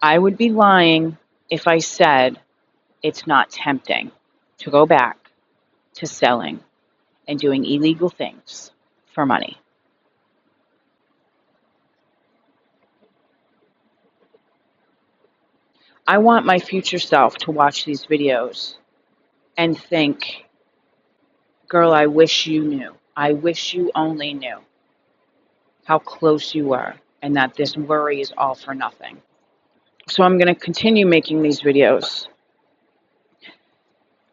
I would be lying if I said it's not tempting to go back to selling and doing illegal things for money. I want my future self to watch these videos and think, girl, I wish you knew. I wish you only knew how close you were and that this worry is all for nothing. So I'm going to continue making these videos,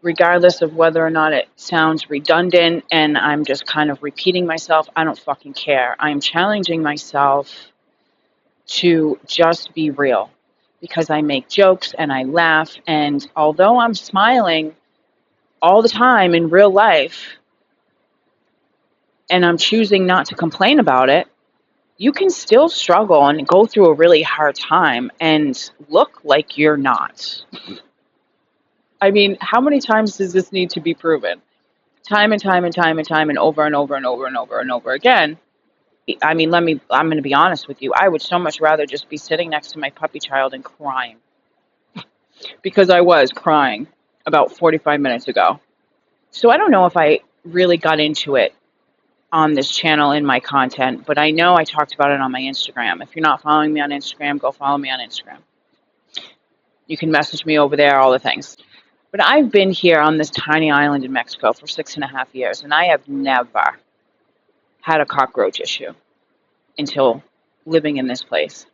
regardless of whether or not it sounds redundant and I'm just kind of repeating myself. I don't fucking care. I am challenging myself to just be real, because I make jokes and I laugh, and although I'm smiling all the time in real life and I'm choosing not to complain about it, you can still struggle and go through a really hard time and look like you're not. I mean, how many times does this need to be proven? Time and time and time and time and over and over and over and over and over again. I mean, I'm going to be honest with you. I would so much rather just be sitting next to my puppy child and crying, because I was crying about 45 minutes ago. So I don't know if I really got into it on this channel in my content, but I know I talked about it on my Instagram. If you're not following me on Instagram, go follow me on Instagram. You can message me over there, all the things. But I've been here on this tiny island in Mexico for 6.5 years, and I have never had a cockroach issue until living in this place.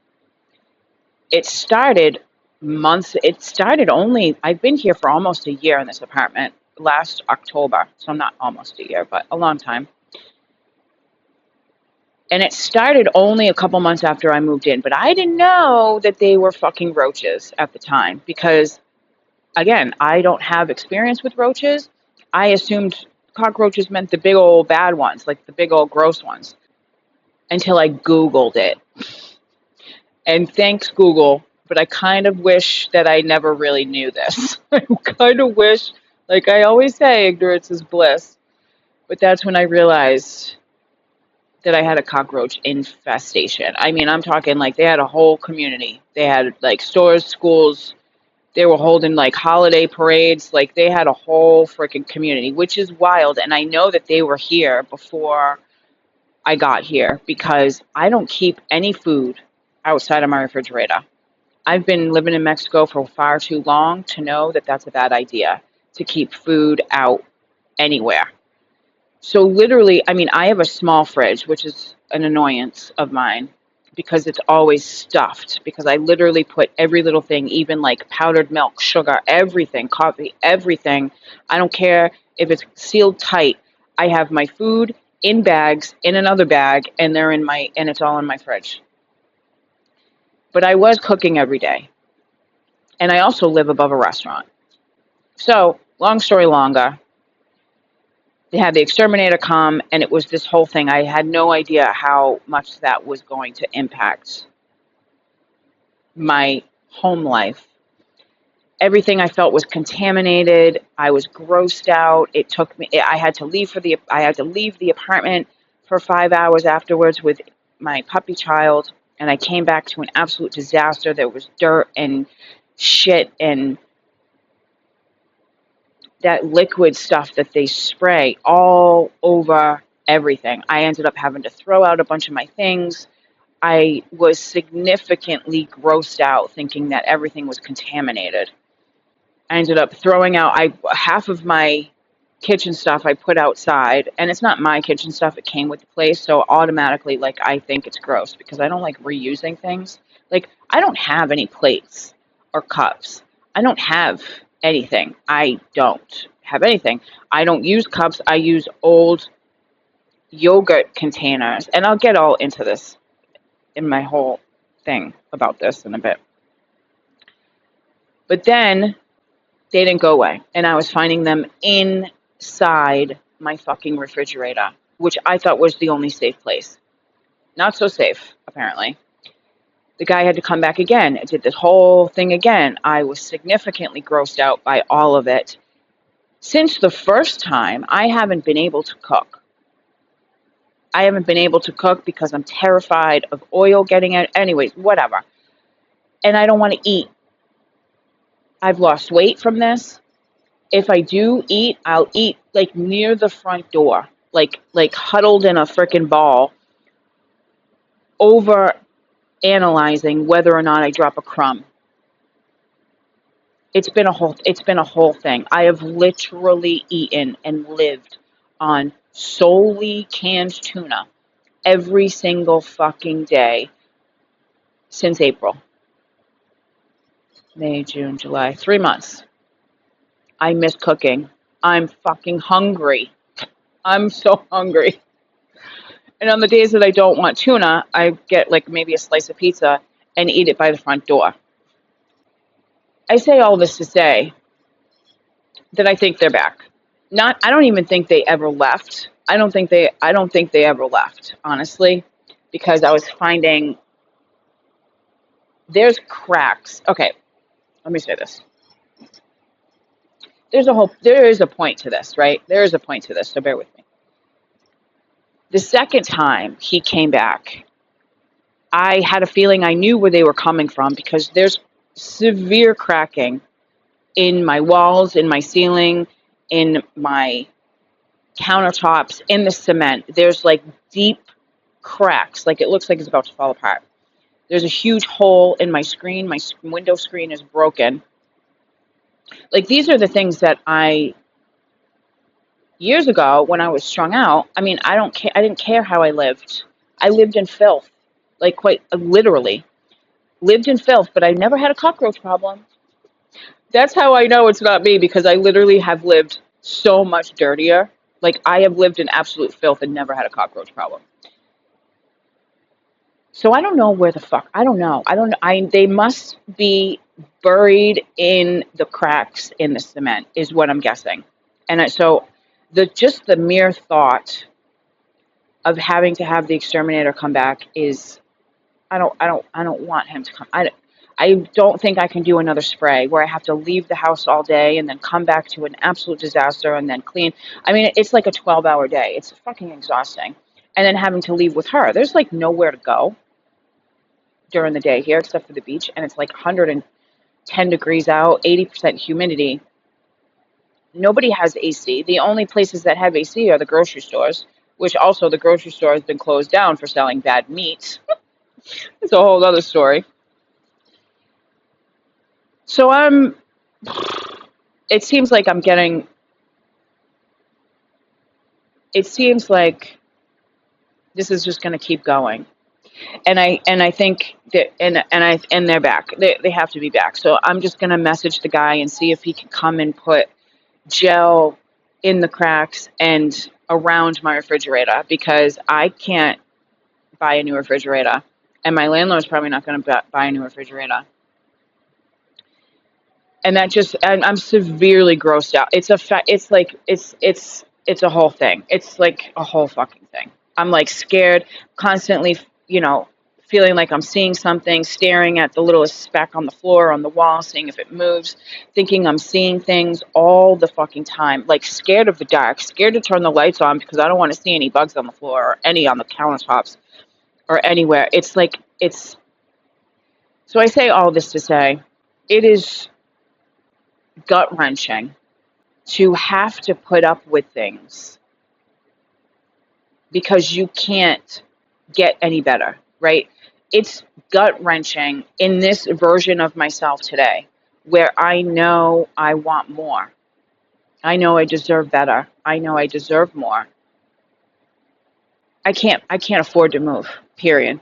It started only, I've been here for almost a year in this apartment, last October. So not almost a year, but a long time. And it started only a couple months after I moved in, but I didn't know that they were fucking roaches at the time, because, again, I don't have experience with roaches. I assumed cockroaches meant the big old bad ones, like the big old gross ones, until I Googled it. And thanks, Google, but I kind of wish that I never really knew this. I kind of wish, like I always say, ignorance is bliss. But that's when I realized that I had a cockroach infestation. I mean, I'm talking like they had a whole community. They had like stores, schools. They were holding like holiday parades. Like they had a whole freaking community, which is wild. And I know that they were here before I got here, because I don't keep any food outside of my refrigerator. I've been living in Mexico for far too long to know that that's a bad idea, to keep food out anywhere. So literally, I mean, I have a small fridge, which is an annoyance of mine, because it's always stuffed, because I literally put every little thing, even like powdered milk, sugar, everything, coffee, everything. I don't care if it's sealed tight. I have my food in bags, in another bag, and it's all in my fridge. But I was cooking every day. And I also live above a restaurant. So, long story longer, they had the exterminator come, and it was this whole thing. I had no idea how much that was going to impact my home life. Everything I felt was contaminated. I was grossed out. It took me, I had to leave the apartment for 5 hours afterwards with my puppy child, and I came back to an absolute disaster. There was dirt and shit and that liquid stuff that they spray all over everything. I ended up having to throw out a bunch of my things. I was significantly grossed out, thinking that everything was contaminated. I ended up throwing out half of my kitchen stuff I put outside, and it's not my kitchen stuff, it came with the place, so automatically, like, I think it's gross, because I don't like reusing things. Like, I don't have any plates or cups. I don't have anything. I don't have anything. I don't use cups. I use old yogurt containers, and I'll get all into this in my whole thing about this in a bit. But then they didn't go away, and I was finding them inside my fucking refrigerator, which I thought was the only safe place. Not so safe, apparently. The guy had to come back again. It did this whole thing again. I was significantly grossed out by all of it. Since the first time, I haven't been able to cook. I haven't been able to cook because I'm terrified of oil getting out. Anyways, whatever. and I don't want to eat. I've lost weight from this. If I do eat, I'll eat like near the front door, like huddled in a freaking ball, over analyzing whether or not I drop a crumb. It's been a whole thing. I have literally eaten and lived on solely canned tuna every single fucking day since April. May, June, July, 3 months. I miss cooking. I'm fucking hungry. I'm so hungry. And on the days that I don't want tuna, I get like maybe a slice of pizza and eat it by the front door. I say all this to say that I think they're back. I don't even think they ever left. I don't think they ever left, honestly, because I was finding there's cracks. Okay, let me say this. There is a point to this, right? There is a point to this, so bear with me. The second time he came back, I had a feeling I knew where they were coming from because there's severe cracking in my walls, in my ceiling, in my countertops, in the cement. There's like deep cracks, like it looks like it's about to fall apart. There's a huge hole in my screen. My window screen is broken. Like these are the things that years ago when I was strung out, I mean, I didn't care how I lived. I lived in filth, like quite literally lived in filth, but I never had a cockroach problem. That's how I know it's not me because I literally have lived so much dirtier. Like I have lived in absolute filth and never had a cockroach problem. So I don't know where the fuck. I don't know. I don't know. They must be buried in the cracks in the cement, is what I'm guessing. So the mere thought of having to have the exterminator come back is I don't want him to come. I don't think I can do another spray where I have to leave the house all day and then come back to an absolute disaster and then clean. I mean, it's like a 12-hour day. It's fucking exhausting. And then having to leave with her. There's like nowhere to go during the day here except for the beach, and it's like 110 degrees out, 80% humidity. Nobody has AC. The only places that have AC are the grocery stores, which also the grocery store has been closed down for selling bad meat. It's a whole other story. So it seems like it seems like this is just going to keep going. And I think that and they're back. They have to be back. So I'm just going to message the guy and see if he can come and put gel in the cracks and around my refrigerator because I can't buy a new refrigerator, and my landlord's probably not going to buy a new refrigerator. And I'm severely grossed out. It's a whole thing. It's like a whole fucking thing. I'm like scared, constantly, feeling like I'm seeing something, staring at the littlest speck on the floor, on the wall, seeing if it moves, thinking I'm seeing things all the fucking time. Like scared of the dark, scared to turn the lights on because I don't want to see any bugs on the floor or any on the countertops or anywhere. So I say all this to say, it is gut-wrenching to have to put up with things because you can't get any better, right? It's gut-wrenching in this version of myself today where I know I want more. I know I deserve better. I know I deserve more. I can't afford to move, period.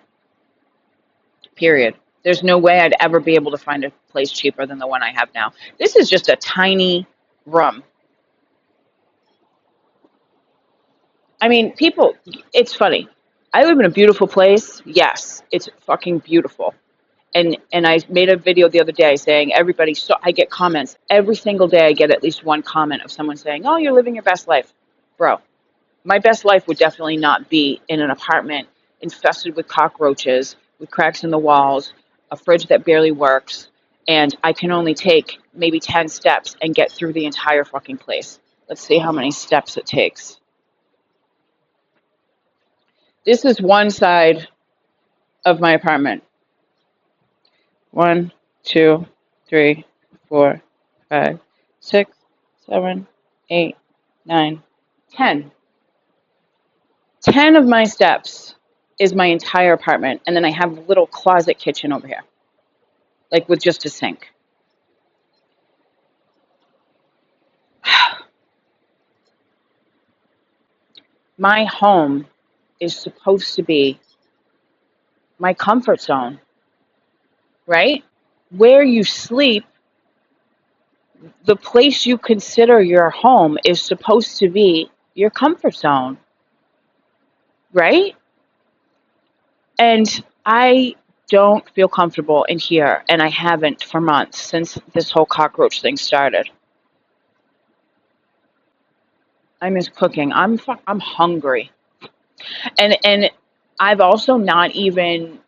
Period. There's no way I'd ever be able to find a place cheaper than the one I have now. This is just a tiny room. I mean, it's funny. I live in a beautiful place. Yes, it's fucking beautiful. And I made a video the other day saying I get comments. Every single day I get at least one comment of someone saying, "Oh, you're living your best life." Bro, my best life would definitely not be in an apartment infested with cockroaches, with cracks in the walls, a fridge that barely works, and I can only take maybe 10 steps and get through the entire fucking place. Let's see how many steps it takes. This is one side of my apartment. 1, 2, 3, 4, 5, 6, 7, 8, 9, 10. 10 of my steps is my entire apartment, and then I have a little closet kitchen over here, like with just a sink. My home is supposed to be my comfort zone, right? Where you sleep, the place you consider your home is supposed to be your comfort zone, right? And I don't feel comfortable in here, and I haven't for months since this whole cockroach thing started. I miss cooking. I'm hungry. And I've also not even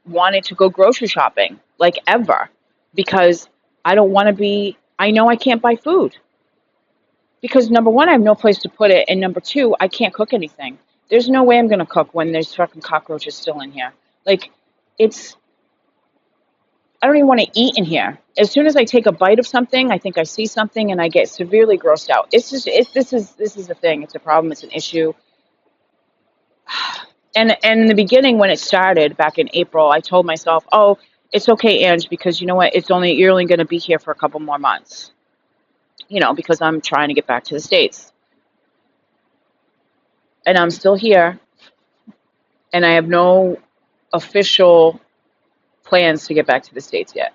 wanted to go grocery shopping, like ever, because I don't want to be, I know I can't buy food. Because number one, I have no place to put it, and number two, I can't cook anything. There's no way I'm going to cook when there's fucking cockroaches still in here. Like, it's, I don't even want to eat in here. As soon as I take a bite of something, I think I see something and I get severely grossed out. It's just, this is a thing. It's a problem. It's an issue. And in the beginning, when it started back in April, I told myself, "Oh, it's okay, Ange, because you know what? You're only going to be here for a couple more months." You know, because I'm trying to get back to the States, and I'm still here, and I have no official plans to get back to the States yet.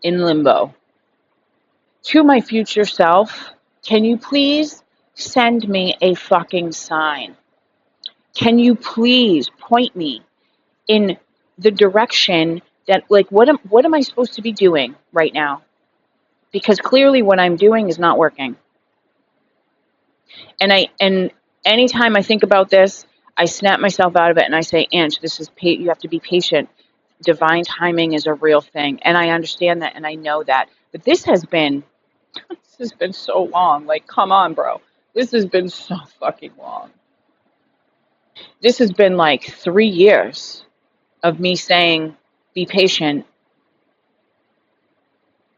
In limbo. To my future self, can you please send me a fucking sign? Can you please point me in the direction that, like, what am I supposed to be doing right now? Because clearly what I'm doing is not working. And anytime I think about this, I snap myself out of it and I say, Ange, you have to be patient. Divine timing is a real thing. And I understand that and I know that. But this has been so long. Like, come on, bro. This has been so fucking long. This has been like 3 years of me saying, be patient.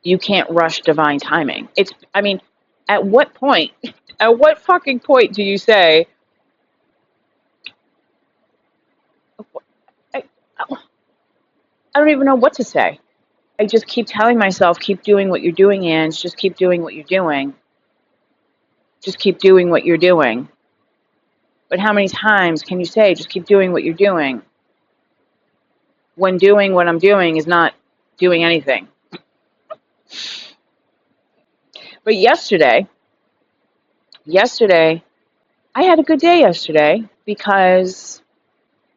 You can't rush divine timing. At what fucking point do you say, I, I don't even know what to say. I just keep telling myself, keep doing what you're doing, Ange. Just keep doing what you're doing. Just keep doing what you're doing. But how many times can you say, just keep doing what you're doing, when doing what I'm doing is not doing anything? But yesterday, I had a good day yesterday because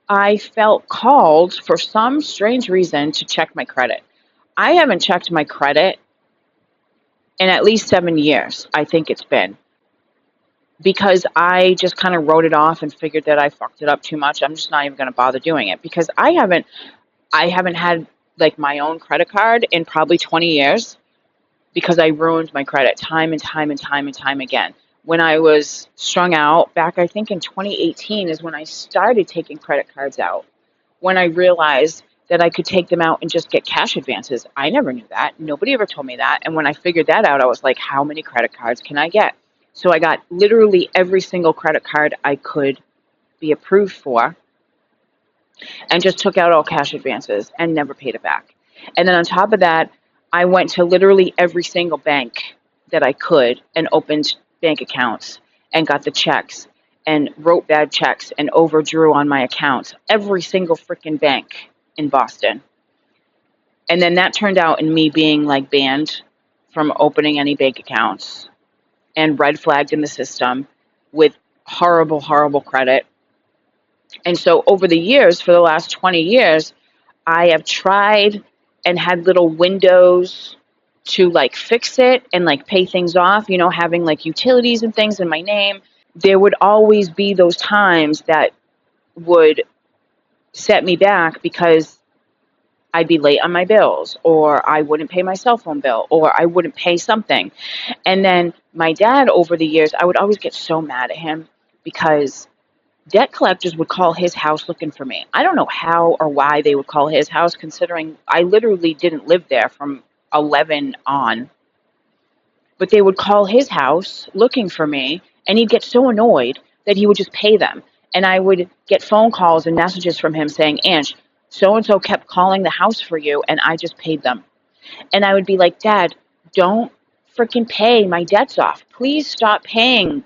I felt called for some strange reason to check my credit. I haven't checked my credit in at least 7 years, I think it's been. Because I just kind of wrote it off and figured that I fucked it up too much. I'm just not even going to bother doing it because I haven't had like my own credit card in probably 20 years because I ruined my credit time and time and time and time again. When I was strung out back, I think in 2018 is when I started taking credit cards out. When I realized that I could take them out and just get cash advances. I never knew that. Nobody ever told me that. And when I figured that out, I was like, how many credit cards can I get? So I got literally every single credit card I could be approved for and just took out all cash advances and never paid it back. And then on top of that, I went to literally every single bank that I could and opened bank accounts and got the checks and wrote bad checks and overdrew on my accounts. Every single freaking bank in Boston. And then that turned out in me being like banned from opening any bank accounts and red flagged in the system with horrible, horrible credit. And so over the years, for the last 20 years, I have tried and had little windows to like fix it and like pay things off, you know, having like utilities and things in my name. There would always be those times that would set me back because I'd be late on my bills, or I wouldn't pay my cell phone bill, or I wouldn't pay something. And then my dad, over the years, I would always get so mad at him because debt collectors would call his house looking for me. I don't know how or why they would call his house, considering I literally didn't live there from 11 on. But they would call his house looking for me, and he'd get so annoyed that he would just pay them. And I would get phone calls and messages from him saying, Ange, so-and-so kept calling the house for you, and I just paid them. And I would be like, Dad, don't freaking pay. My debt's off. Please stop paying.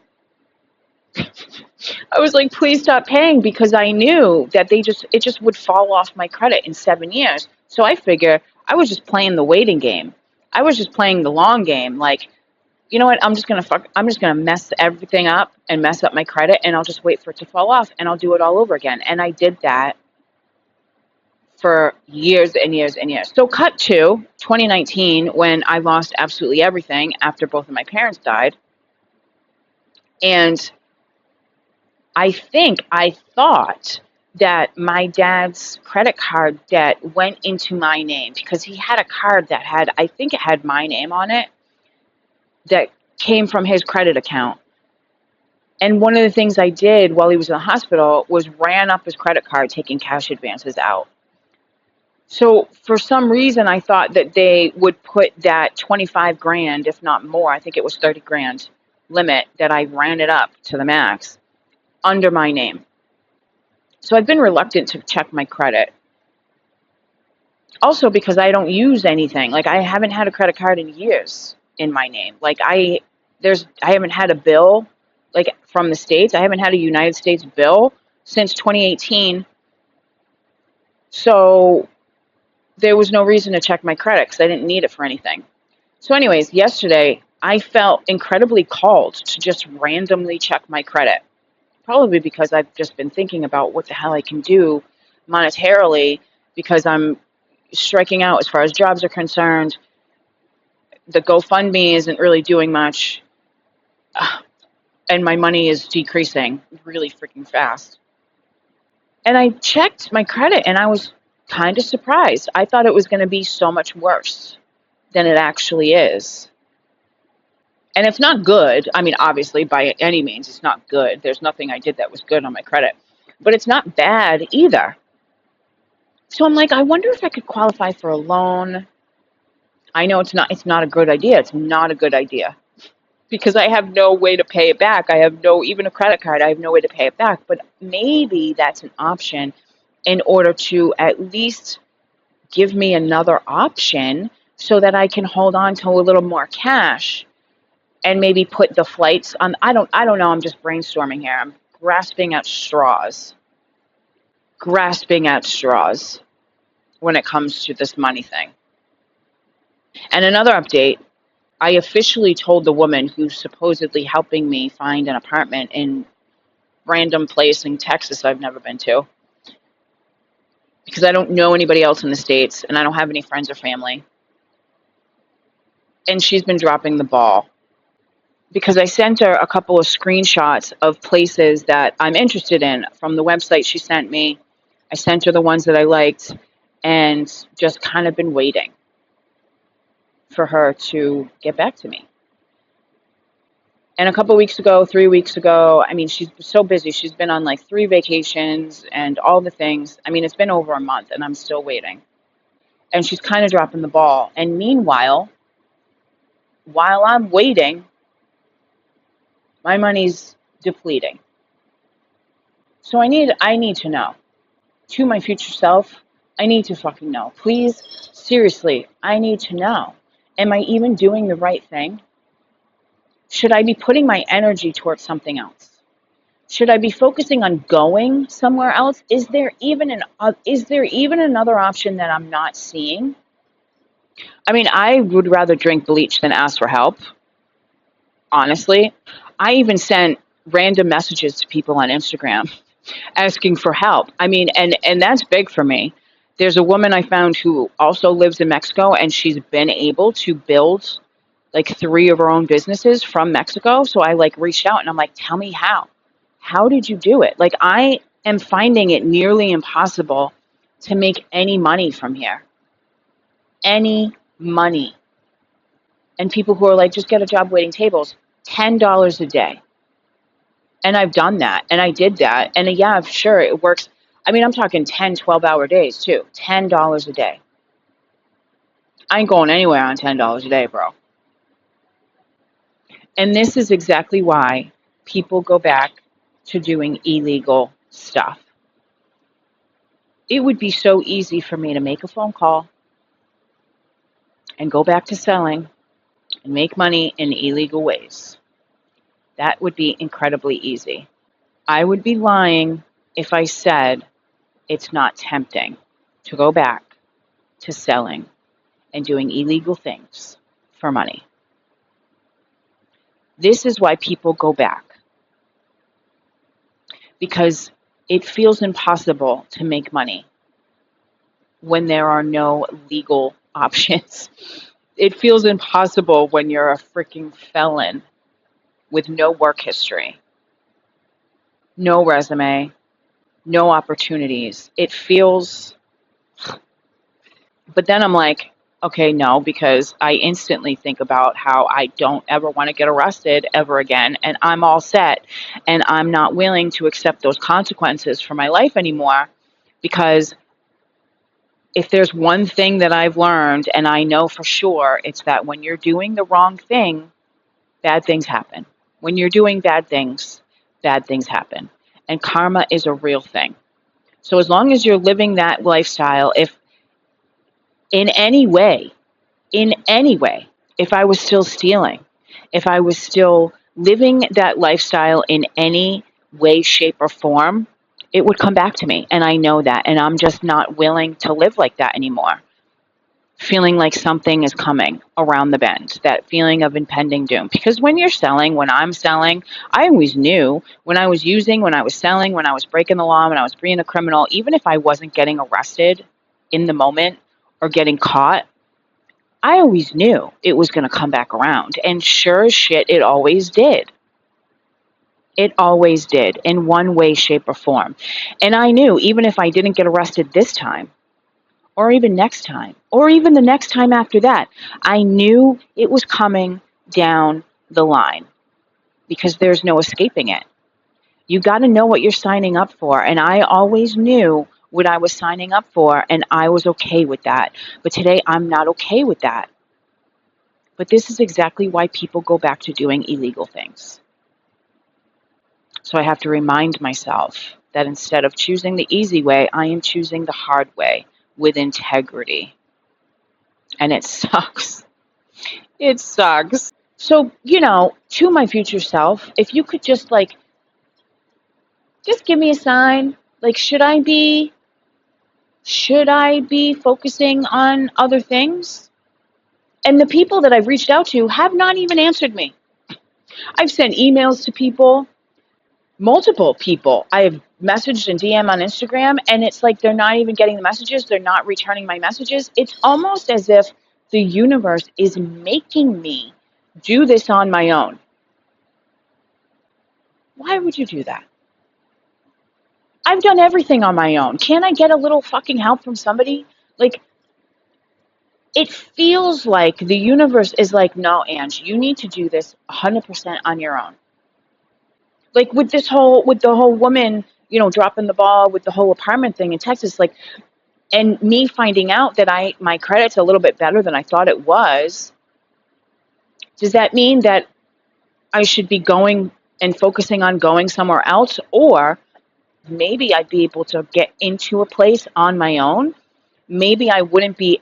I was like, please stop paying, because I knew that it just would fall off my credit in 7 years. So I figure I was just playing the waiting game. I was just playing the long game. Like, you know what? I'm just gonna mess everything up and mess up my credit, and I'll just wait for it to fall off, and I'll do it all over again. And I did that for years and years and years. So cut to 2019, when I lost absolutely everything after both of my parents died. And I thought that my dad's credit card debt went into my name, because he had a card that I think it had my name on it, that came from his credit account. And one of the things I did while he was in the hospital was ran up his credit card, taking cash advances out. So for some reason, I thought that they would put that 25 grand, if not more, I think it was 30 grand limit, that I ran it up to the max, under my name. So I've been reluctant to check my credit. Also because I don't use anything. Like, I haven't had a credit card in years in my name. Like, I haven't had a bill, like, from the States. I haven't had a United States bill since 2018. So there was no reason to check my credit, because I didn't need it for anything. So anyways, yesterday I felt incredibly called to just randomly check my credit. Probably because I've just been thinking about what the hell I can do monetarily, because I'm striking out as far as jobs are concerned. The GoFundMe isn't really doing much, and my money is decreasing really freaking fast. And I checked my credit, and I was kind of surprised. I thought it was going to be so much worse than it actually is. And it's not good. I mean, obviously, by any means, it's not good. There's nothing I did that was good on my credit. But it's not bad either. So I'm like, I wonder if I could qualify for a loan. I know it's not a good idea. It's not a good idea, because I have no way to pay it back. I have even a credit card, I have no way to pay it back. But maybe that's an option, in order to at least give me another option, so that I can hold on to a little more cash, and maybe put the flights on. I don't know. I'm just brainstorming here. I'm grasping at straws when it comes to this money thing. And another update, I officially told the woman who's supposedly helping me find an apartment in random place in Texas I've never been to, because I don't know anybody else in the States, and I don't have any friends or family. And she's been dropping the ball, because I sent her a couple of screenshots of places that I'm interested in from the website she sent me. I sent her the ones that I liked, and just kind of been waiting for her to get back to me. And a couple weeks ago, 3 weeks ago, I mean, she's so busy. She's been on like 3 vacations and all the things. I mean, it's been over a month, and I'm still waiting. And she's kind of dropping the ball. And meanwhile, while I'm waiting, my money's depleting. So I need to know. To my future self, I need to fucking know. Please, seriously, I need to know. Am I even doing the right thing? Should I be putting my energy towards something else? Should I be focusing on going somewhere else? Is there even another option that I'm not seeing? I mean, I would rather drink bleach than ask for help, honestly. I even sent random messages to people on Instagram asking for help. I mean, and that's big for me. There's a woman I found who also lives in Mexico, and she's been able to build like 3 of her own businesses from Mexico. So I like reached out, and I'm like, tell me how. How did you do it? Like, I am finding it nearly impossible to make any money from here. Any money. And people who are like, just get a job waiting tables, $10 a day. And I've done that, and I did that. And yeah, sure, it works. I mean, I'm talking 10, 12-hour days too. $10 a day. I ain't going anywhere on $10 a day, bro. And this is exactly why people go back to doing illegal stuff. It would be so easy for me to make a phone call and go back to selling and make money in illegal ways. That would be incredibly easy. I would be lying if I said it's not tempting to go back to selling and doing illegal things for money. This is why people go back, because it feels impossible to make money when there are no legal options. It feels impossible when you're a freaking felon with no work history, no resume, no opportunities. It feels, but then I'm like, okay, no, because I instantly think about how I don't ever want to get arrested ever again, and I'm all set, and I'm not willing to accept those consequences for my life anymore, because if there's one thing that I've learned, and I know for sure, it's that when you're doing the wrong thing, bad things happen. When you're doing bad things happen. And karma is a real thing. So as long as you're living that lifestyle, if in any way, if I was still stealing, if I was still living that lifestyle in any way, shape, or form, it would come back to me. And I know that. And I'm just not willing to live like that anymore. Feeling like something is coming around the bend, that feeling of impending doom. Because when you're selling, when I'm selling, I always knew when I was using, when I was selling, when I was breaking the law, when I was being a criminal, even if I wasn't getting arrested in the moment or getting caught, I always knew it was going to come back around. And sure as shit, it always did. It always did, in one way, shape, or form. And I knew even if I didn't get arrested this time, or even next time, or even the next time after that, I knew it was coming down the line, because there's no escaping it. You got to know what you're signing up for. And I always knew what I was signing up for, and I was okay with that. But today, I'm not okay with that. But this is exactly why people go back to doing illegal things. So I have to remind myself that instead of choosing the easy way, I am choosing the hard way with integrity. And it sucks. It sucks. So, to my future self, if you could just give me a sign. Like, should I be focusing on other things? And the people that I've reached out to have not even answered me. I've sent emails to people, multiple people. I have messaged and DM on Instagram, and it's like they're not even getting the messages. They're not returning my messages. It's almost as if the universe is making me do this on my own. Why would you do that? I've done everything on my own. Can't I get a little fucking help from somebody? Like, it feels like the universe is like, no, Ange, you need to do this 100% on your own. Like with the whole woman, dropping the ball with the whole apartment thing in Texas, like, and me finding out that my credit's a little bit better than I thought it was. Does that mean that I should be going and focusing on going somewhere else? Or maybe I'd be able to get into a place on my own. Maybe I wouldn't be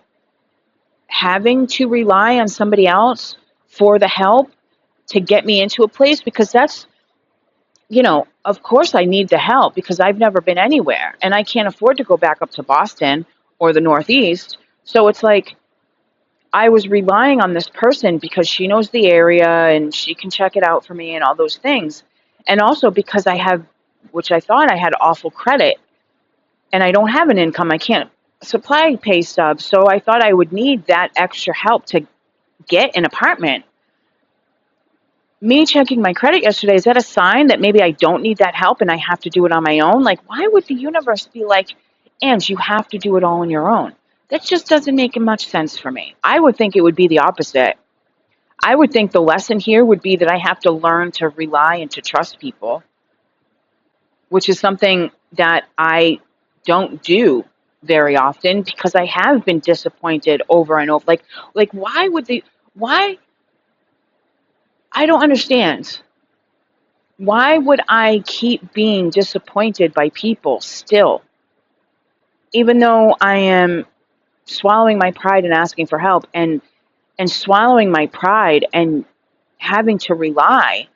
having to rely on somebody else for the help to get me into a place, because that's, of course I need the help because I've never been anywhere and I can't afford to go back up to Boston or the Northeast. So it's like I was relying on this person because she knows the area and she can check it out for me and all those things. And also because I have, which I thought I had awful credit, and I don't have an income. I can't supply pay stubs. So I thought I would need that extra help to get an apartment. Me checking my credit yesterday, is that a sign that maybe I don't need that help and I have to do it on my own? Like, why would the universe be like, Ange, you have to do it all on your own? That just doesn't make much sense for me. I would think it would be the opposite. I would think the lesson here would be that I have to learn to rely and to trust people. which is something that I don't do very often because I have been disappointed over and over. Like why? I don't understand. Why would I keep being disappointed by people still, even though I am swallowing my pride and asking for help and swallowing my pride and having to rely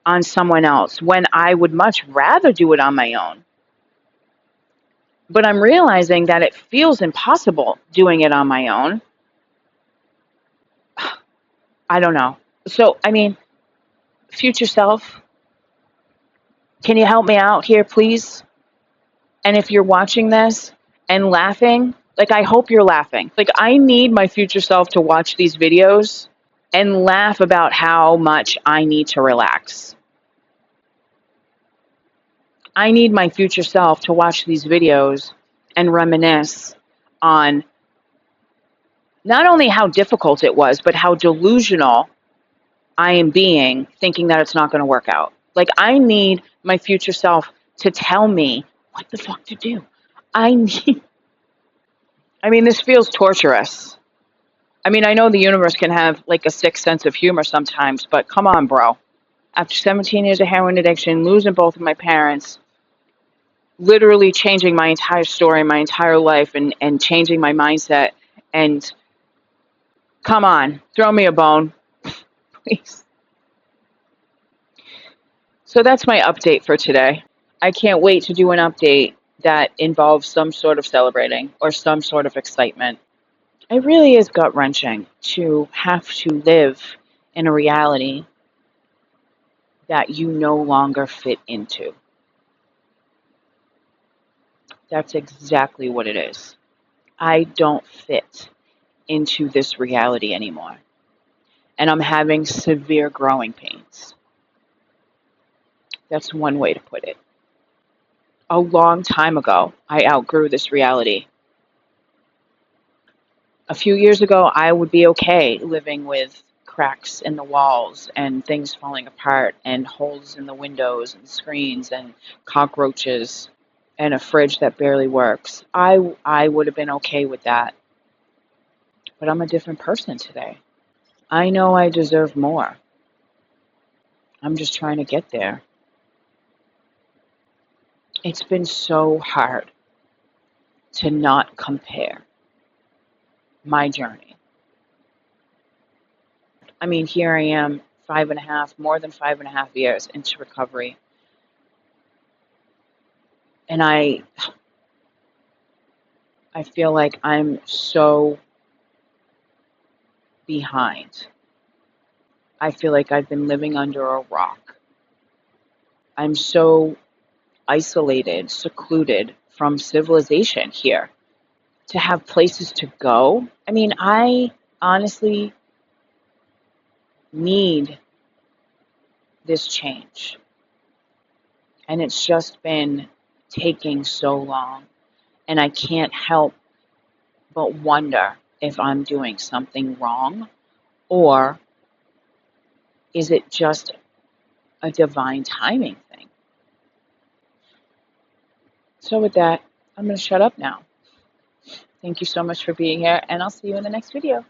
on someone else when I would much rather do it on my own. But I'm realizing that it feels impossible doing it on my own. I don't know. So, I mean, future self, can you help me out here, please? And if you're watching this and laughing, like, I hope you're laughing. Like, I need my future self to watch these videos and laugh about how much I need to relax. I need my future self to watch these videos and reminisce on not only how difficult it was, but how delusional I am being, thinking that it's not going to work out. Like, I need my future self to tell me what the fuck to do. I need, I mean, this feels torturous. I mean, I know the universe can have like a sick sense of humor sometimes, but come on, bro. After 17 years of heroin addiction, losing both of my parents, literally changing my entire story, my entire life, and changing my mindset, and come on, throw me a bone, please. So that's my update for today. I can't wait to do an update that involves some sort of celebrating or some sort of excitement. It really is gut-wrenching to have to live in a reality that you no longer fit into. That's exactly what it is. I don't fit into this reality anymore. And I'm having severe growing pains. That's one way to put it. A long time ago, I outgrew this reality. A few years ago, I would be okay living with cracks in the walls and things falling apart and holes in the windows and screens and cockroaches and a fridge that barely works. I would have been okay with that. But I'm a different person today. I know I deserve more. I'm just trying to get there. It's been so hard to not compare my journey. I mean, here I am, more than 5.5 years into recovery. And I feel like I'm so behind. I feel like I've been living under a rock. I'm so isolated, secluded from civilization here. To have places to go. I mean, I honestly need this change. And it's just been taking so long. And I can't help but wonder if I'm doing something wrong, or is it just a divine timing thing? So with that, I'm going to shut up now. Thank you so much for being here, and I'll see you in the next video.